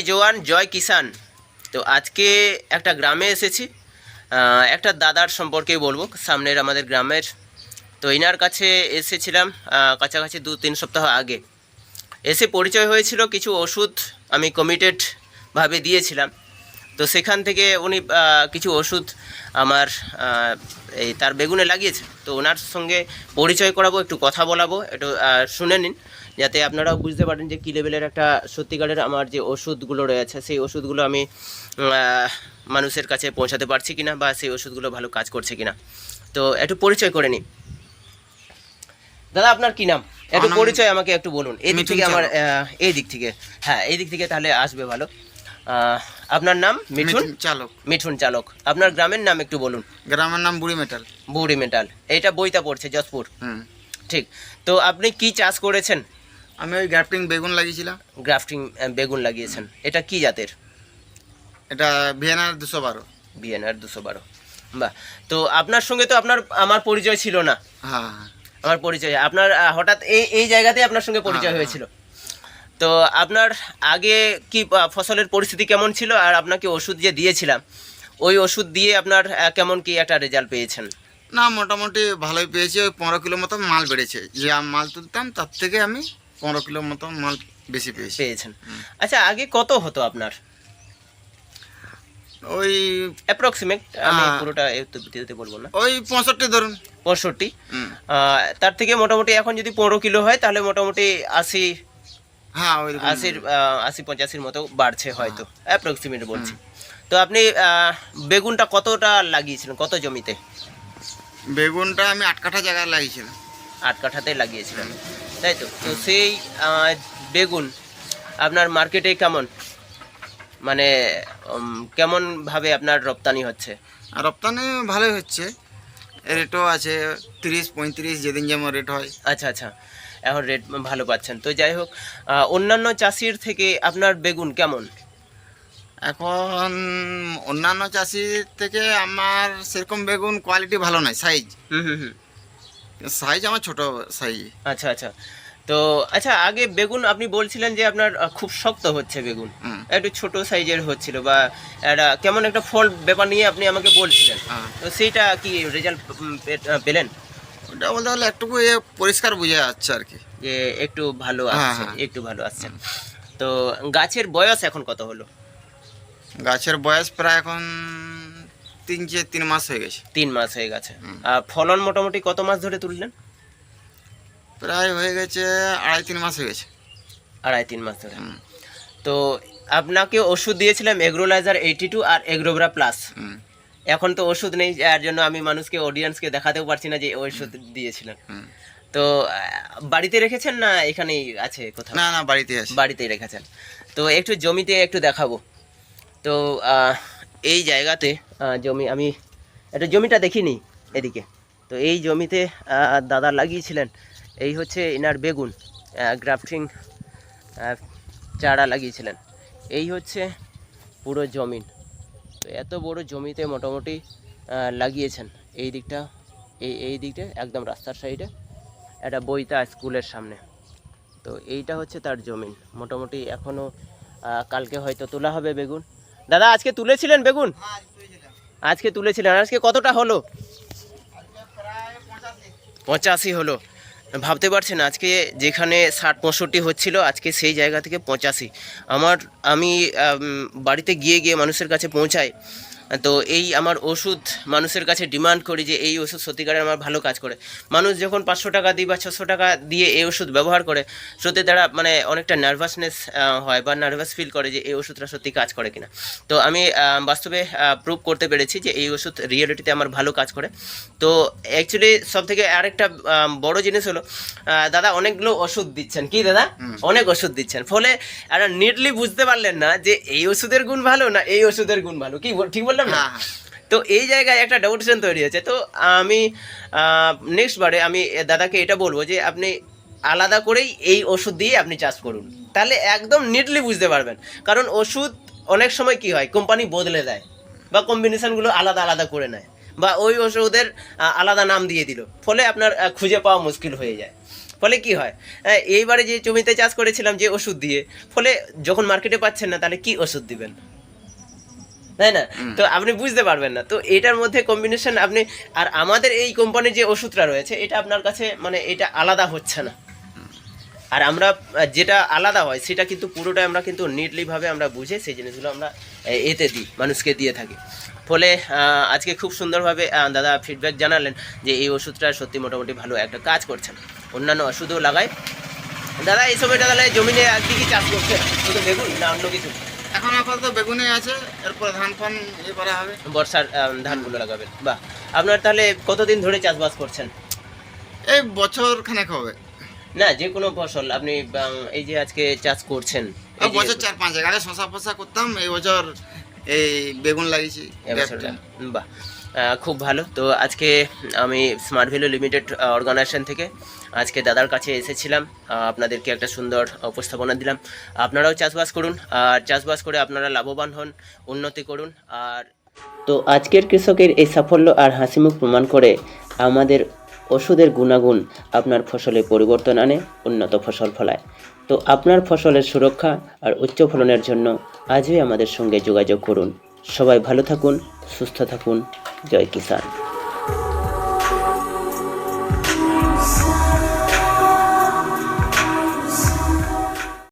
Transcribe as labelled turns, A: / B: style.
A: জওয়ান জয় কিষান। তো আজকে একটা গ্রামে এসেছি, একটা দাদার সম্পর্কে বলবো, সামনের আমাদের গ্রামের। তো এনার কাছে এসেছিলাম কাছাকাছি 2-3 সপ্তাহ আগে। এসে পরিচয় হয়েছিল, কিছু ওষুধ আমি কমিটেডভাবে দিয়েছিলাম। তো সেখান থেকে উনি কিছু ওষুধ আমার এই তার বেগুনে লাগিয়েছে। তো ওনার সঙ্গে পরিচয় করাবো, একটু কথা বলাবো, একটু শুনে নিন, যাতে আপনারাও বুঝতে পারেন যে কী লেভেলের একটা সত্যিকারের আমার যে ওষুধগুলো রয়েছে সেই ওষুধগুলো আমি মানুষের কাছে পৌঁছাতে পারছি কিনা, বা সেই ওষুধগুলো ভালো কাজ করছে কিনা। তো একটু পরিচয় করে নিই। দাদা, আপনার কি নাম? একটু পরিচয় আমাকে একটু বলুন। এই দিক থেকে আমার এই দিক থেকে, হ্যাঁ এই দিক থেকে তাহলে আসবে ভালো। আপনার নাম? মিঠুন চালক। মিঠুন চালক। আপনার গ্রামের নাম একটু বলুন।
B: গ্রামের নাম বুড়ি মেটাল।
A: বুড়ি মেটাল, এইটা বইটা পড়ছে যশপুর। ঠিক। তো আপনি কি চাষ করেছেন?
B: আমি ওই গ্রাফটিং বেগুন লাগিয়েছিলাম।
A: গ্রাফটিং বেগুন লাগিয়েছেন। এটা কি জাতের?
B: এটা ভিয়েনার 212।
A: ভিয়েনার 212। বাহ। তো আপনার সঙ্গে তো আমার পরিচয় ছিল না।
B: হ্যাঁ,
A: আমার পরিচয় আপনার হঠাৎ এই জায়গাতে আপনার সঙ্গে পরিচয় হয়েছিল। তো আপনার আগে কি ফসলের পরিস্থিতি কেমন ছিল, আর আপনাকে ওষুধ যে দিয়েছিলাম ওই ওষুধ দিয়ে আপনার কেমন কি একটা রেজাল্ট পেয়েছেন?
B: না, মোটামুটি ভালোই পেয়েছি। ওই 15 কিলো মতো মাল বেড়েছে। যে মাল তুলতাম তার থেকে আমি 15 কিলো মতো মাল বেশি
A: পেয়েছেন। আচ্ছা, আগে কত হতো আপনার?
B: ওই
A: অ্যাপ্রক্সিমেট, আমি পুরোটা দিতে বলবো না,
B: ওই 65 ধরুন।
A: 65। তার থেকে মোটামুটি এখন যদি 15 কিলো হয় তাহলে মোটামুটি 80,
B: হ্যাঁ ওই
A: 80-85 মতো বাড়ছে হয়তো, অ্যাপ্রক্সিমেট বলছি। তো আপনি বেগুনটা কতটা লাগিয়েছিলেন, কত জমিতে?
B: বেগুনটা আমি 8 কাঠা জায়গায় লাগিয়েছিলাম।
A: 8 কাঠাতে লাগিয়েছিলেন, তাই তো? তো সেই বেগুন আপনার মার্কেটে কেমন, মানে কেমনভাবে আপনার রপ্তানি হচ্ছে?
B: রপ্তানি ভালোই হচ্ছে, রেটও আছে 30-35, যেদিন যেমন রেট হয়।
A: আচ্ছা আচ্ছা, এখন রেট ভালো পাচ্ছেন। তো যাই হোক, অন্যান্য চাষির থেকে আপনার বেগুন কেমন?
B: এখন অন্যান্য চাষির থেকে আমার সেরকম বেগুন কোয়ালিটি ভালো নয়, সাইজ। সাইজ আমার ছোট সাইজ।
A: আচ্ছা আচ্ছা। তো আচ্ছা, আগে বেগুন আপনি বলছিলেন যে আপনার খুব শক্ত হচ্ছে বেগুন, একটু ছোট সাইজের হচ্ছিল, বা একটা কেমন একটা ফল ব্যাপার নিয়ে আপনি আমাকে বলছিলেন। তো সেইটা কি রেজাল্ট পেলেন?
B: ওটা বলতে গেলে একটু পরিষ্কার বোঝা যাচ্ছে আর কি,
A: যে একটু ভালো আসছে, একটু ভালো আসছে। তো গাছের বয়স এখন কত হলো?
B: গাছের বয়স প্রায় এখন 3 মাস হয়ে গেছে।
A: 3 মাস হয়ে গেছে। আর ফলন মোটামুটি কত মাস ধরে তুললেন?
B: প্রায় হয়ে গেছে 2.5-3 মাস হয়ে গেছে।
A: 2.5-3 মাস ধরে। তো আপনাকে ওষুধ দিয়েছিলাম এগ্রোলাইজার 82 আর এগ্রোগ্রা প্লাস। এখন তো ওষুধ নেই, যার জন্য আমি মানুষকে, অডিয়েন্সকে দেখাতেও পারছি না যে ওষুধ দিয়েছিলাম। তো বাড়িতে রেখেছেন না এখানেই আছে কোথাও?
B: না না, বাড়িতে আছে।
A: বাড়িতেই রেখেছেন। তো একটু জমিতে একটু দেখাবো। তো এই জায়গাতে জমি, আমি একটু জমিটা দেখিনি এদিকে। তো এই জমিতে দাদা লাগিয়েছিলেন, এই হচ্ছে এনার বেগুন, গ্রাফটিং চারা লাগিয়েছিলেন। এই হচ্ছে পুরো জমিন। তো এত বড় জমিতে মোটামুটি লাগিয়েছেন। এই দিকটা, এই দিকটা একদম রাস্তার সাইডে, একটা বইতা স্কুলের সামনে। তো এইটা হচ্ছে তার জমিন। মোটামুটি এখনও কালকে হয়তো তোলা হবে বেগুন। দাদা, আজকে তুলেছিলেন বেগুন? আজকে তুলেছিলেন। আজকে কতটা হলো? 85 হলো। ভাবতে পারছেন, আজকে যেখানে 60-65 হচ্ছিল, আজকে সেই জায়গা থেকে 85। আমি বাড়িতে গিয়ে মানুষের কাছে পৌঁছাই। তো এই আমার ওষুধ মানুষের কাছে ডিমান্ড করি যে এই ওষুধ সত্যিকারের আমার ভালো কাজ করে। মানুষ যখন 500 টাকা দিই বা 600 টাকা দিয়ে এই ওষুধ ব্যবহার করে, সত্যি তারা মানে অনেকটা নার্ভাসনেস হয়, বা নার্ভাস ফিল করে যে এই ওষুধটা সত্যি কাজ করে কিনা। তো আমি বাস্তবে প্রুভ করতে পেরেছি যে এই ওষুধ রিয়েলিটিতে আমার ভালো কাজ করে। তো অ্যাকচুয়ালি সব থেকে আরেকটা বড় জিনিস হলো, দাদা অনেকগুলো ওষুধ দিচ্ছেন, কি দাদা অনেক ওষুধ দিচ্ছেন, ফলে একটা নিটলি বুঝতে পারলেন না যে এই ওষুধের গুণ ভালো না এই ওষুধের গুণ ভালো। কি ঠিক বললাম না? তো এই জায়গায় একটা ডাউটেশন তৈরি হয়েছে। তো আমি নেক্সট বারে আমি দাদাকে এটা বলবো যে আপনি আলাদা করেই এই ওষুধ দিয়ে আপনি চাষ করুন, তাহলে একদম নিটলি বুঝতে পারবেন। কারণ ওষুধ অনেক সময় কি হয়, কোম্পানি বদলে দেয় বা কম্বিনেশনগুলো আলাদা আলাদা করে নেয়, বা ওই ওষুধের আলাদা নাম দিয়ে দিল, ফলে আপনার খুঁজে পাওয়া মুশকিল হয়ে যায়। ফলে কি হয়, এইবারে যে জমিতে চাষ করেছিলাম যে ওষুধ দিয়ে, ফলে যখন মার্কেটে পাচ্ছেন না তাহলে কি ওষুধ দিবেন, তাই না? তো আপনি বুঝতে পারবেন না। তো এটার মধ্যে কম্বিনেশন আপনি, আর আমাদের এই কোম্পানির যে ওষুধটা রয়েছে এটা আপনার কাছে মানে এটা আলাদা হচ্ছে না। আর আমরা যেটা আলাদা হয় সেটা কিন্তু পুরোটাই আমরা কিন্তু নিটলিভাবে আমরা বুঝে সেই জিনিসগুলো আমরা এতে দিই, মানুষকে দিয়ে থাকি। ফলে আজকে খুব সুন্দরভাবে দাদা ফিডব্যাক জানালেন যে এই ওষুধটা সত্যি মোটামুটি ভালো একটা কাজ করছেন। অন্যান্য ওষুধও লাগায়। দাদা এই সময়টা তাহলে জমিনে আর কী কী চাষ করছে, শুধু বেগুন না অন্য কিছু?
B: এখন আপাতত বেগুনে আছে, এরপর ধান ফান ইয়ে করা হবে।
A: বর্ষার ধানগুলো লাগাবেন, বাহ। আপনার তাহলে কতদিন ধরে চাষবাস করছেন?
B: এই বছর খানেক হবে।
A: না, যে কোনো ফসল আপনি এই যে আজকে চাষ করছেন, এই যে
B: বছর 4-5 আগে শশা ফসা করতাম, এই বছর এই বেগুন লাগিয়েছি।
A: এবছরটা, বাহ, খুব ভালো। তো আজকে আমি স্মার্ট ভ্যালু লিমিটেড অর্গানাইজেশন থেকে আজকে দাদার কাছে এসেছিলাম, আপনাদেরকে একটা সুন্দর উপস্থাপনা দিলাম। আপনারাও চাষবাস করুন, আর চাষবাস করে আপনারা লাভবান হন, উন্নতি করুন। আর তো আজকের কৃষকের এই সাফল্য আর হাসিমুখ প্রমাণ করে আমাদের ওষুধের গুণাগুণ আপনার ফসলে পরিবর্তন আনে, উন্নত ফসল ফলায়। তো আপনার ফসলের সুরক্ষা আর উচ্চ ফলনের জন্য আজই আমাদের সঙ্গে যোগাযোগ করুন। সবাই ভালো থাকুন, সুস্থ থাকুন। জয় কিষাণ।